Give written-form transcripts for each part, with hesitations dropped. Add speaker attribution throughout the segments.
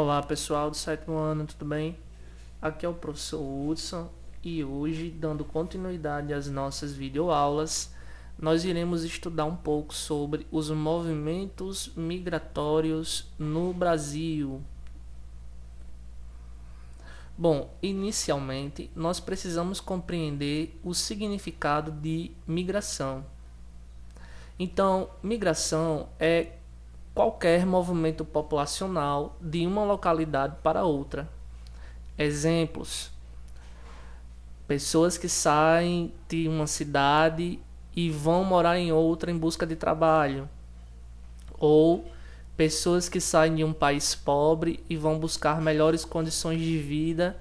Speaker 1: Olá pessoal do sétimo ano, tudo bem? Aqui é o professor Hudson e hoje, dando continuidade às nossas videoaulas, nós iremos estudar um pouco sobre os movimentos migratórios no Brasil. Bom, inicialmente nós precisamos compreender o significado de migração. Então, migração é qualquer movimento populacional de uma localidade para outra. Exemplos: pessoas que saem de uma cidade e vão morar em outra em busca de trabalho, ou pessoas que saem de um país pobre e vão buscar melhores condições de vida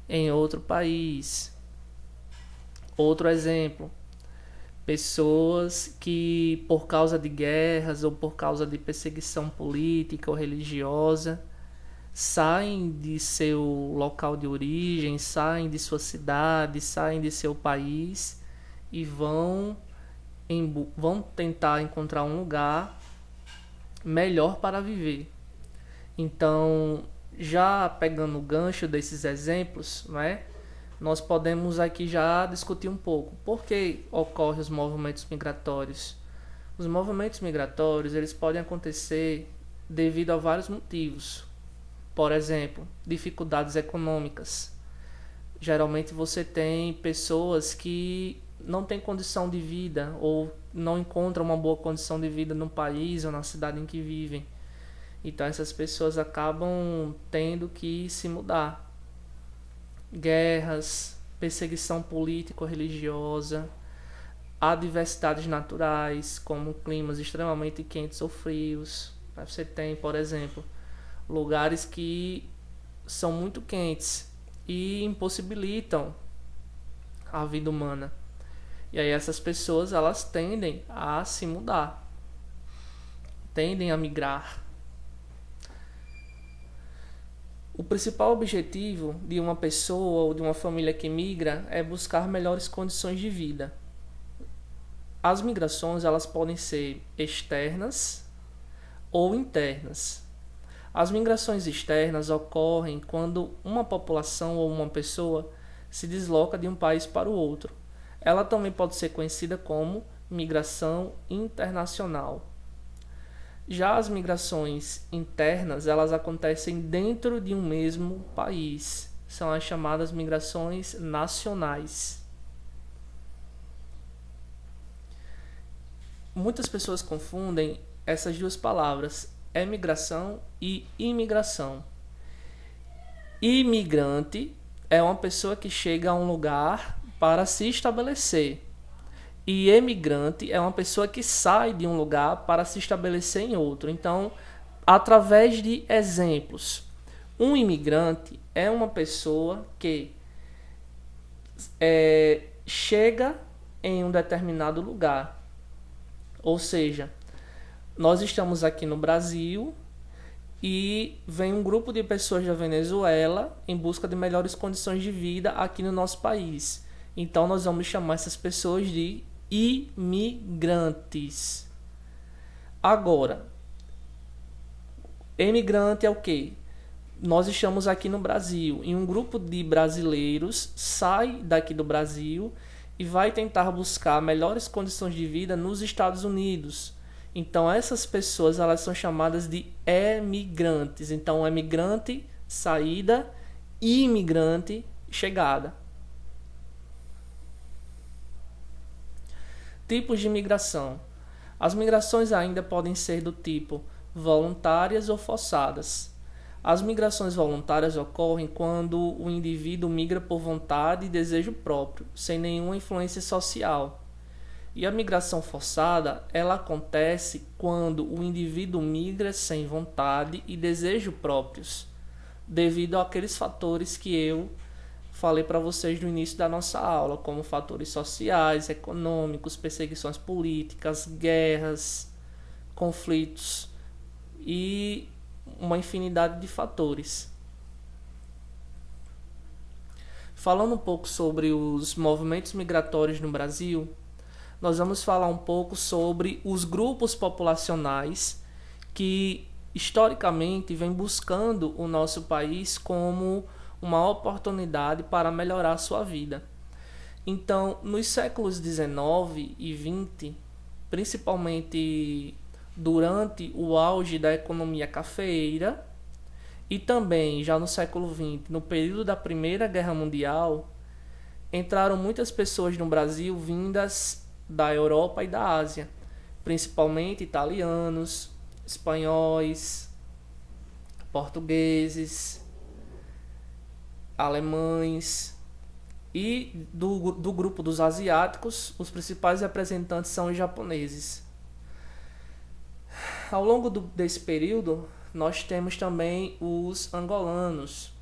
Speaker 1: em outro país. Outro exemplo: pessoas que, por causa de guerras ou por causa de perseguição política ou religiosa, saem de seu local de origem, saem de sua cidade, saem de seu país e vão tentar encontrar um lugar melhor para viver. Então, já pegando o gancho desses exemplos, né, nós podemos aqui já discutir um pouco por que ocorrem os movimentos migratórios. Os movimentos migratórios, eles podem acontecer devido a vários motivos. Por exemplo, dificuldades econômicas. Geralmente você tem pessoas que não têm condição de vida ou não encontram uma boa condição de vida no país ou na cidade em que vivem. Então essas pessoas acabam tendo que se mudar. Guerras, perseguição político-religiosa, adversidades naturais, como climas extremamente quentes ou frios. Você tem, por exemplo, lugares que são muito quentes e impossibilitam a vida humana. E aí essas pessoas, elas tendem a se mudar, tendem a migrar. O principal objetivo de uma pessoa ou de uma família que migra é buscar melhores condições de vida. As migrações, elas podem ser externas ou internas. As migrações externas ocorrem quando uma população ou uma pessoa se desloca de um país para o outro. Ela também pode ser conhecida como migração internacional. Já as migrações internas, elas acontecem dentro de um mesmo país. São as chamadas migrações nacionais. Muitas pessoas confundem essas duas palavras, emigração e imigração. Imigrante é uma pessoa que chega a um lugar para se estabelecer. E emigrante é uma pessoa que sai de um lugar para se estabelecer em outro. Então, através de exemplos, um imigrante é uma pessoa que chega em um determinado lugar. Ou seja, nós estamos aqui no Brasil e vem um grupo de pessoas da Venezuela em busca de melhores condições de vida aqui no nosso país. Então nós vamos chamar essas pessoas de imigrantes. Agora, imigrante é o quê? Nós estamos aqui no Brasil e um grupo de brasileiros sai daqui do Brasil e vai tentar buscar melhores condições de vida nos Estados Unidos. Então essas pessoas, elas são chamadas de emigrantes. Então emigrante, saída, e imigrante, chegada. Tipos de migração. As migrações ainda podem ser do tipo voluntárias ou forçadas. As migrações voluntárias ocorrem quando o indivíduo migra por vontade e desejo próprio, sem nenhuma influência social. E a migração forçada, ela acontece quando o indivíduo migra sem vontade e desejo próprios, devido àqueles fatores que eu falei para vocês no início da nossa aula, como fatores sociais, econômicos, perseguições políticas, guerras, conflitos e uma infinidade de fatores. Falando um pouco sobre os movimentos migratórios no Brasil, nós vamos falar um pouco sobre os grupos populacionais que historicamente vem buscando o nosso país como uma oportunidade para melhorar a sua vida. Então, nos séculos XIX e XX, principalmente durante o auge da economia cafeeira, e também já no século XX, no período da Primeira Guerra Mundial, entraram muitas pessoas no Brasil vindas da Europa e da Ásia, principalmente italianos, espanhóis, portugueses, alemães, e do grupo dos asiáticos, os principais representantes são os japoneses. Ao longo desse período, nós temos também os angolanos.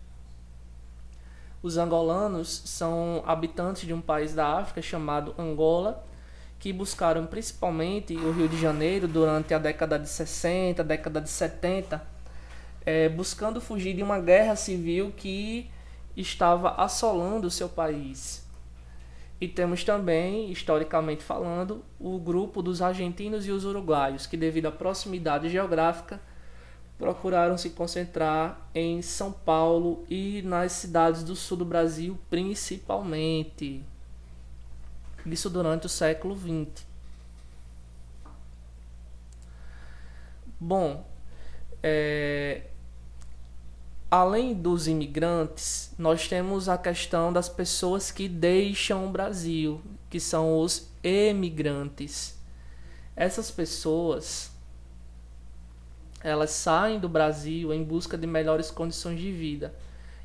Speaker 1: Os angolanos são habitantes de um país da África chamado Angola, que buscaram principalmente o Rio de Janeiro durante a década de 60, década de 70, buscando fugir de uma guerra civil que estava assolando o seu país. E temos também, historicamente falando, o grupo dos argentinos e os uruguaios, que devido à proximidade geográfica, procuraram se concentrar em São Paulo e nas cidades do sul do Brasil, principalmente. Isso durante o século XX. Bom, além dos imigrantes, nós temos a questão das pessoas que deixam o Brasil, que são os emigrantes. Essas pessoas, elas saem do Brasil em busca de melhores condições de vida.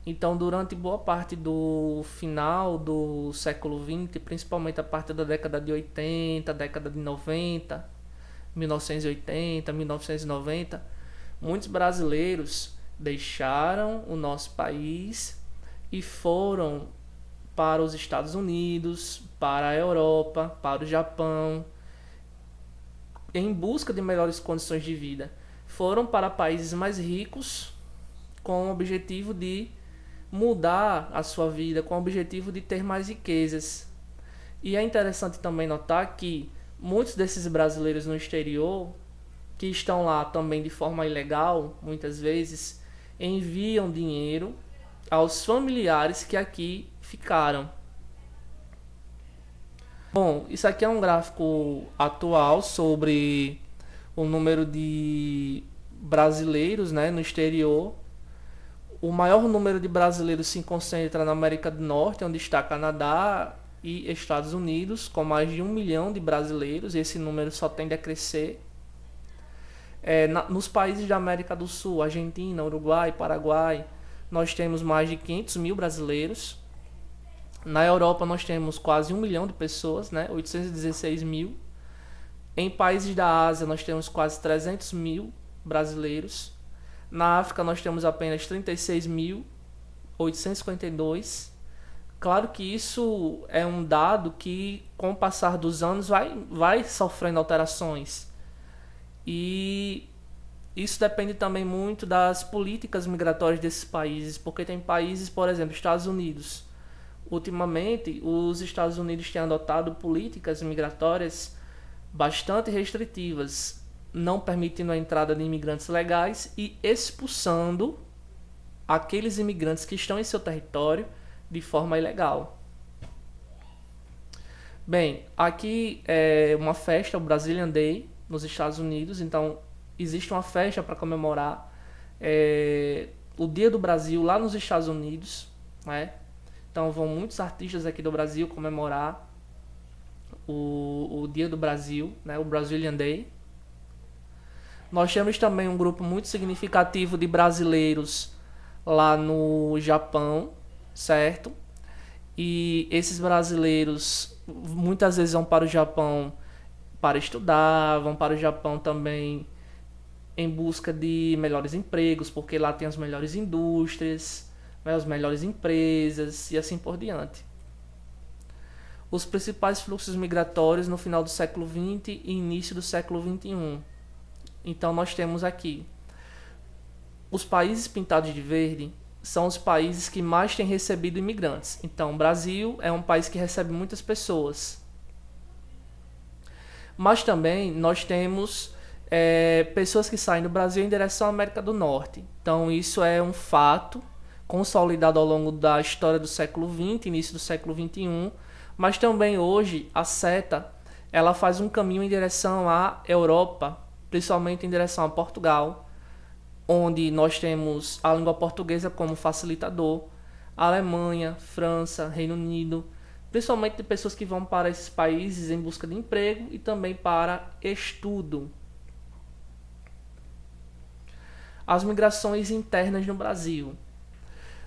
Speaker 1: Então, durante boa parte do final do século XX, principalmente a partir da década de 80, década de 90, 1980, 1990, muitos brasileiros deixaram o nosso país e foram para os Estados Unidos, para a Europa, para o Japão, em busca de melhores condições de vida. Foram para países mais ricos com o objetivo de mudar a sua vida, com o objetivo de ter mais riquezas. E é interessante também notar que muitos desses brasileiros no exterior, que estão lá também de forma ilegal, muitas vezes, enviam dinheiro aos familiares que aqui ficaram. Bom, isso aqui é um gráfico atual sobre o número de brasileiros, né, no exterior. O maior número de brasileiros se concentra na América do Norte, onde está Canadá e Estados Unidos, com mais de 1 milhão de brasileiros. Esse número só tende a crescer. Nos países da América do Sul, Argentina, Uruguai, Paraguai, nós temos mais de 500 mil brasileiros. Na Europa nós temos quase 1 milhão de pessoas, né? 816 mil. Em países da Ásia nós temos quase 300 mil brasileiros. Na África nós temos apenas 36.852. Claro que isso é um dado que, com o passar dos anos, vai sofrendo alterações. E isso depende também muito das políticas migratórias desses países, porque tem países, por exemplo, Estados Unidos. Ultimamente, os Estados Unidos têm adotado políticas migratórias bastante restritivas, não permitindo a entrada de imigrantes legais e expulsando aqueles imigrantes que estão em seu território de forma ilegal. Bem, aqui é uma festa, o Brazilian Day, nos Estados Unidos. Então, existe uma festa para comemorar o Dia do Brasil lá nos Estados Unidos, né? Então, vão muitos artistas aqui do Brasil comemorar o Dia do Brasil, né? O Brazilian Day. Nós temos também um grupo muito significativo de brasileiros lá no Japão, certo? E esses brasileiros muitas vezes vão para o Japão para estudar, vão para o Japão também em busca de melhores empregos, porque lá tem as melhores indústrias, né, as melhores empresas e assim por diante. Os principais fluxos migratórios no final do século XX e início do século XXI. Então nós temos aqui os países pintados de verde são os países que mais têm recebido imigrantes. Então o Brasil é um país que recebe muitas pessoas. Mas também nós temos pessoas que saem do Brasil em direção à América do Norte. Então isso é um fato consolidado ao longo da história do século XX, início do século XXI, mas também hoje a seta ela faz um caminho em direção à Europa, principalmente em direção a Portugal, onde nós temos a língua portuguesa como facilitador, Alemanha, França, Reino Unido, principalmente de pessoas que vão para esses países em busca de emprego e também para estudo. As migrações internas no Brasil.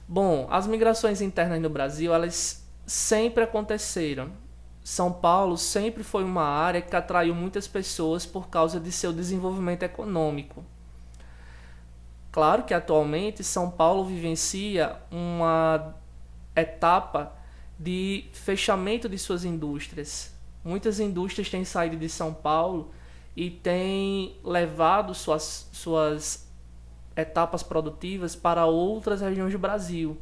Speaker 1: Bom, as migrações internas no Brasil, elas sempre aconteceram. São Paulo sempre foi uma área que atraiu muitas pessoas por causa de seu desenvolvimento econômico. Claro que atualmente São Paulo vivencia uma etapa de fechamento de suas indústrias. Muitas indústrias têm saído de São Paulo e têm levado suas etapas produtivas para outras regiões do Brasil.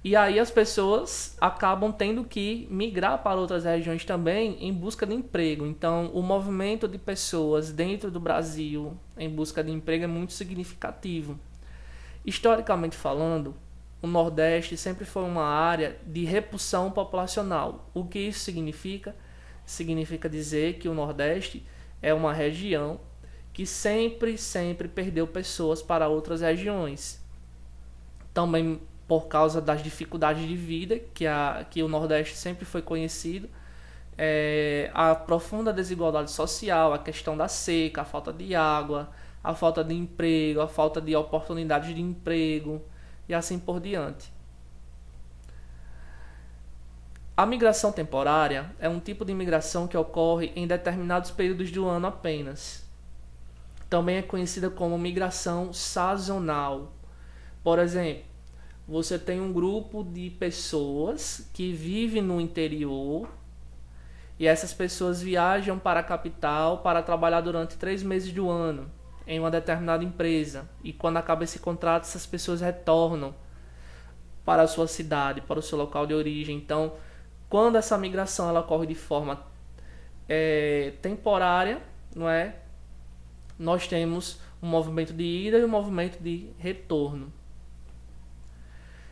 Speaker 1: E aí as pessoas acabam tendo que migrar para outras regiões também em busca de emprego. Então, o movimento de pessoas dentro do Brasil em busca de emprego é muito significativo. Historicamente falando, o Nordeste sempre foi uma área de repulsão populacional. O que isso significa? Significa dizer que o Nordeste é uma região que sempre perdeu pessoas para outras regiões. Também por causa das dificuldades de vida que o Nordeste sempre foi conhecido, a profunda desigualdade social, a questão da seca, a falta de água, a falta de emprego, a falta de oportunidades de emprego e assim por diante. A migração temporária é um tipo de migração que ocorre em determinados períodos do ano apenas. Também é conhecida como migração sazonal. Por exemplo, você tem um grupo de pessoas que vivem no interior e essas pessoas viajam para a capital para trabalhar durante 3 meses do ano em uma determinada empresa. E quando acaba esse contrato, essas pessoas retornam para a sua cidade, para o seu local de origem. Então, quando essa migração ela ocorre de forma temporária, não é? Nós temos um movimento de ida e um movimento de retorno.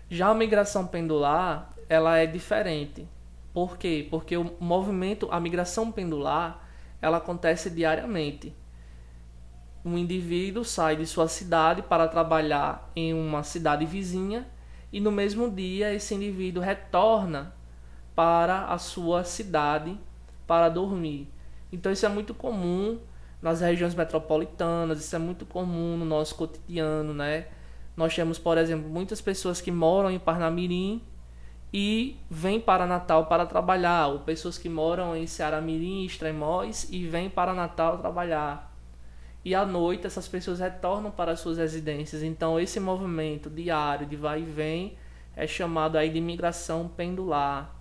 Speaker 1: Já a migração pendular, ela é diferente. Por quê? Porque a migração pendular, ela acontece diariamente. Um indivíduo sai de sua cidade para trabalhar em uma cidade vizinha e no mesmo dia esse indivíduo retorna para a sua cidade para dormir. Então isso é muito comum nas regiões metropolitanas, isso é muito comum no nosso cotidiano, né? Nós temos, por exemplo, muitas pessoas que moram em Parnamirim e vêm para Natal para trabalhar, ou pessoas que moram em Ceará-Mirim, Extremóis e vêm para Natal trabalhar. E à noite essas pessoas retornam para suas residências. Então esse movimento diário de vai e vem é chamado aí de migração pendular.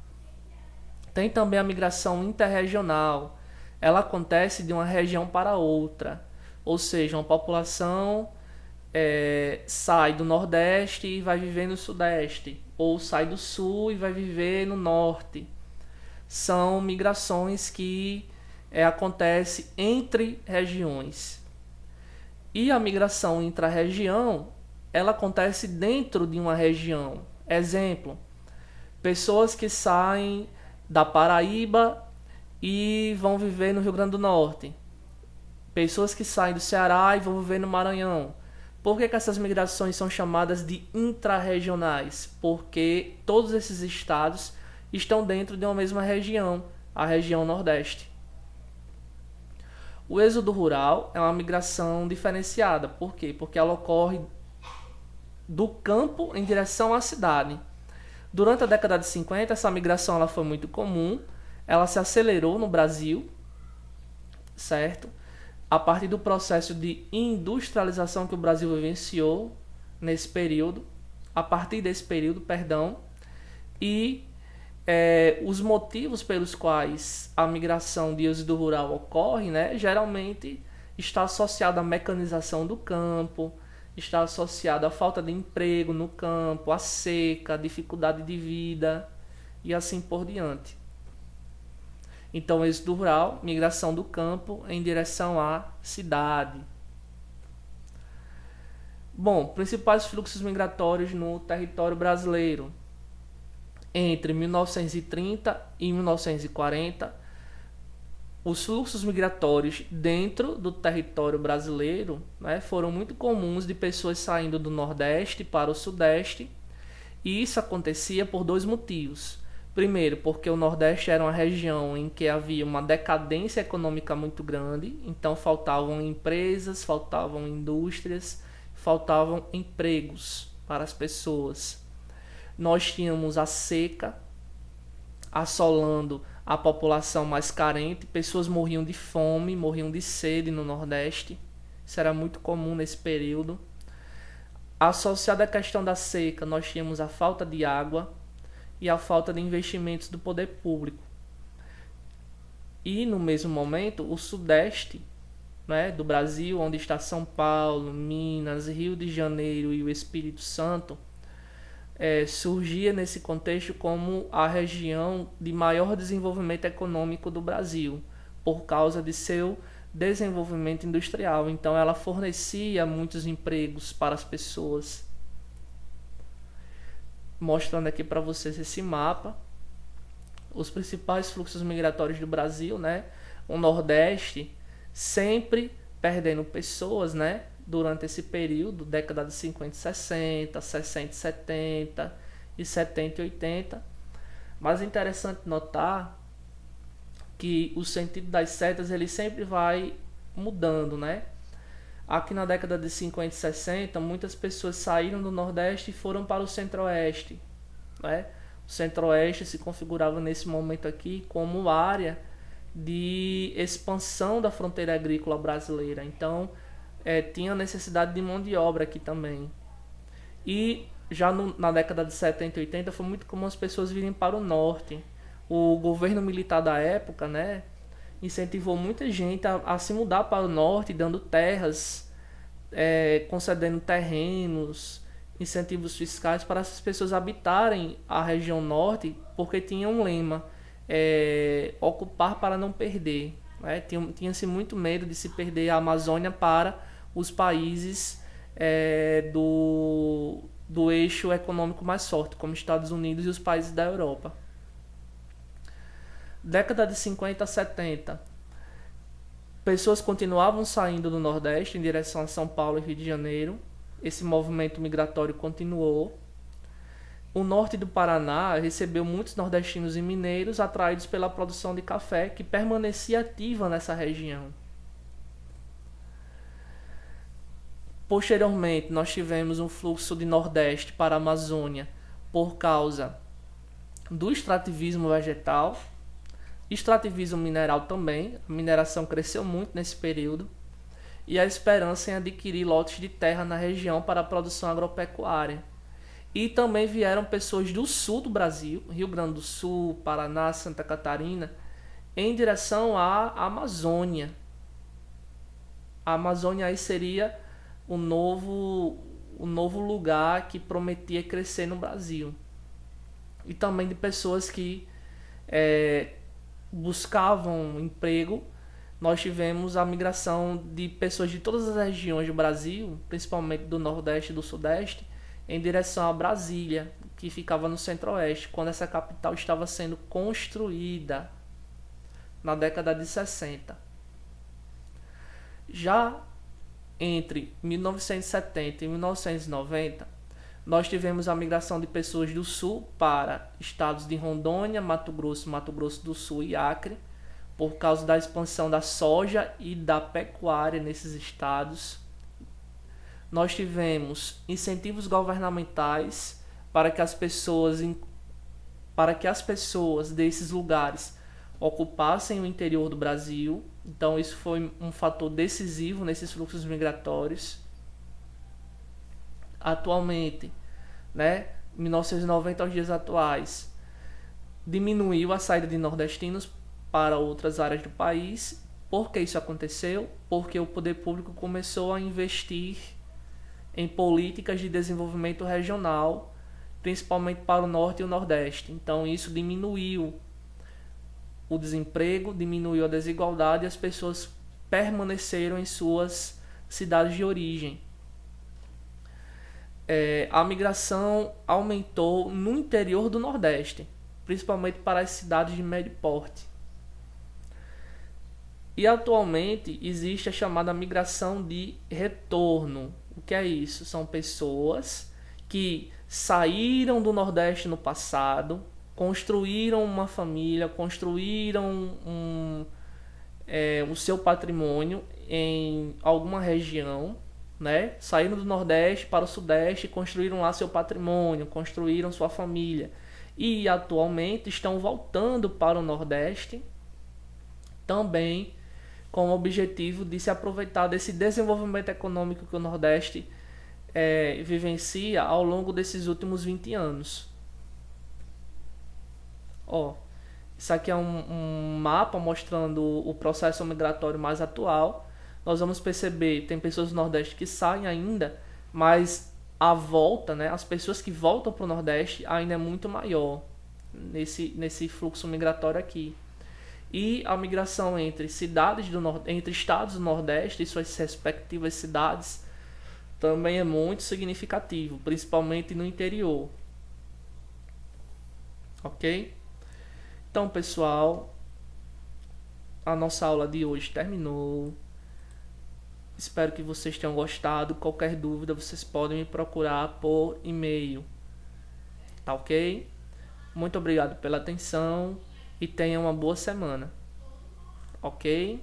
Speaker 1: Tem também a migração interregional. Ela acontece de uma região para outra, ou seja, uma população sai do Nordeste e vai viver no Sudeste, ou sai do Sul e vai viver no Norte. São migrações que acontecem entre regiões. E a migração intra-região, ela acontece dentro de uma região. Exemplo, pessoas que saem da Paraíba e vão viver no Rio Grande do Norte. Pessoas que saem do Ceará e vão viver no Maranhão. Por que essas migrações são chamadas de intra-regionais? Porque todos esses estados estão dentro de uma mesma região, a região Nordeste. O êxodo rural é uma migração diferenciada. Por quê? Porque ela ocorre do campo em direção à cidade. Durante a década de 50, essa migração ela foi muito comum. Ela se acelerou no Brasil, certo? A partir do processo de industrialização que o Brasil vivenciou nesse período, e os motivos pelos quais a migração de êxodo rural ocorre, né, geralmente está associada à mecanização do campo, está associada à falta de emprego no campo, à seca, à dificuldade de vida e assim por diante. Então, êxodo rural, migração do campo em direção à cidade. Bom, principais fluxos migratórios no território brasileiro. Entre 1930 e 1940, os fluxos migratórios dentro do território brasileiro, né, foram muito comuns, de pessoas saindo do Nordeste para o Sudeste, e isso acontecia por dois motivos. Primeiro, porque o Nordeste era uma região em que havia uma decadência econômica muito grande, então faltavam empresas, faltavam indústrias, faltavam empregos para as pessoas. Nós tínhamos a seca assolando a população mais carente, pessoas morriam de fome, morriam de sede no Nordeste. Isso era muito comum nesse período. Associada à questão da seca, nós tínhamos a falta de água e a falta de investimentos do poder público. E no mesmo momento, o Sudeste, né, do Brasil, onde está São Paulo, Minas, Rio de Janeiro e o Espírito Santo, surgia nesse contexto como a região de maior desenvolvimento econômico do Brasil, por causa de seu desenvolvimento industrial. Então ela fornecia muitos empregos para as pessoas. Mostrando aqui para vocês esse mapa, os principais fluxos migratórios do Brasil, né? O Nordeste sempre perdendo pessoas, né? Durante esse período, década de 50 e 60, 60 e 70 e 70 e 80. Mas é interessante notar que o sentido das setas ele sempre vai mudando, né? Aqui na década de 50 e 60, muitas pessoas saíram do Nordeste e foram para o Centro-Oeste, né? O Centro-Oeste se configurava nesse momento aqui como área de expansão da fronteira agrícola brasileira. Então, tinha necessidade de mão de obra aqui também. E já na década de 70 e 80 foi muito comum as pessoas virem para o norte. O governo militar da época, né, incentivou muita gente a se mudar para o norte, dando terras, concedendo terrenos, incentivos fiscais para essas pessoas habitarem a região norte, porque tinha um lema, ocupar para não perder. Né? Tinha-se muito medo de se perder a Amazônia para os países do eixo econômico mais forte, como Estados Unidos e os países da Europa. Década de 50 a 70, pessoas continuavam saindo do Nordeste em direção a São Paulo e Rio de Janeiro. Esse movimento migratório continuou. O norte do Paraná recebeu muitos nordestinos e mineiros atraídos pela produção de café, que permanecia ativa nessa região. Posteriormente, nós tivemos um fluxo de Nordeste para a Amazônia por causa do extrativismo vegetal, extrativismo mineral também. A mineração cresceu muito nesse período, e a esperança em adquirir lotes de terra na região para a produção agropecuária. E também vieram pessoas do sul do Brasil, Rio Grande do Sul, Paraná, Santa Catarina, em direção à Amazônia. A Amazônia aí seria o novo lugar que prometia crescer no Brasil. E também de pessoas que buscavam emprego. Nós tivemos a migração de pessoas de todas as regiões do Brasil, principalmente do Nordeste e do Sudeste, em direção a Brasília, que ficava no Centro-Oeste, quando essa capital estava sendo construída na década de 60. Já entre 1970 e 1990, nós tivemos a migração de pessoas do Sul para estados de Rondônia, Mato Grosso do Sul e Acre, por causa da expansão da soja e da pecuária nesses estados. Nós tivemos incentivos governamentais para que as pessoas desses lugares ocupassem o interior do Brasil. Então isso foi um fator decisivo nesses fluxos migratórios. Atualmente, né, 1990 aos dias atuais, diminuiu a saída de nordestinos para outras áreas do país. Por que isso aconteceu? Porque o poder público começou a investir em políticas de desenvolvimento regional, principalmente para o norte e o nordeste. Então isso diminuiu o desemprego, diminuiu a desigualdade e as pessoas permaneceram em suas cidades de origem. A migração aumentou no interior do Nordeste, principalmente para as cidades de médio porte. E atualmente existe a chamada migração de retorno. O que é isso? São pessoas que saíram do Nordeste no passado, construíram uma família, construíram o seu patrimônio em alguma região, né? Saíram do Nordeste para o Sudeste e construíram lá seu patrimônio, construíram sua família. E atualmente estão voltando para o Nordeste também com o objetivo de se aproveitar desse desenvolvimento econômico que o Nordeste vivencia ao longo desses últimos 20 anos. Isso aqui é um mapa mostrando o processo migratório mais atual. Nós vamos perceber, tem pessoas do Nordeste que saem ainda, mas a volta, né, as pessoas que voltam para o Nordeste ainda é muito maior nesse fluxo migratório aqui. E a migração entre entre estados do Nordeste e suas respectivas cidades também é muito significativo, principalmente no interior. Ok? Então, pessoal, a nossa aula de hoje terminou. Espero que vocês tenham gostado. Qualquer dúvida, vocês podem me procurar por e-mail. Tá ok? Muito obrigado pela atenção e tenham uma boa semana. Ok?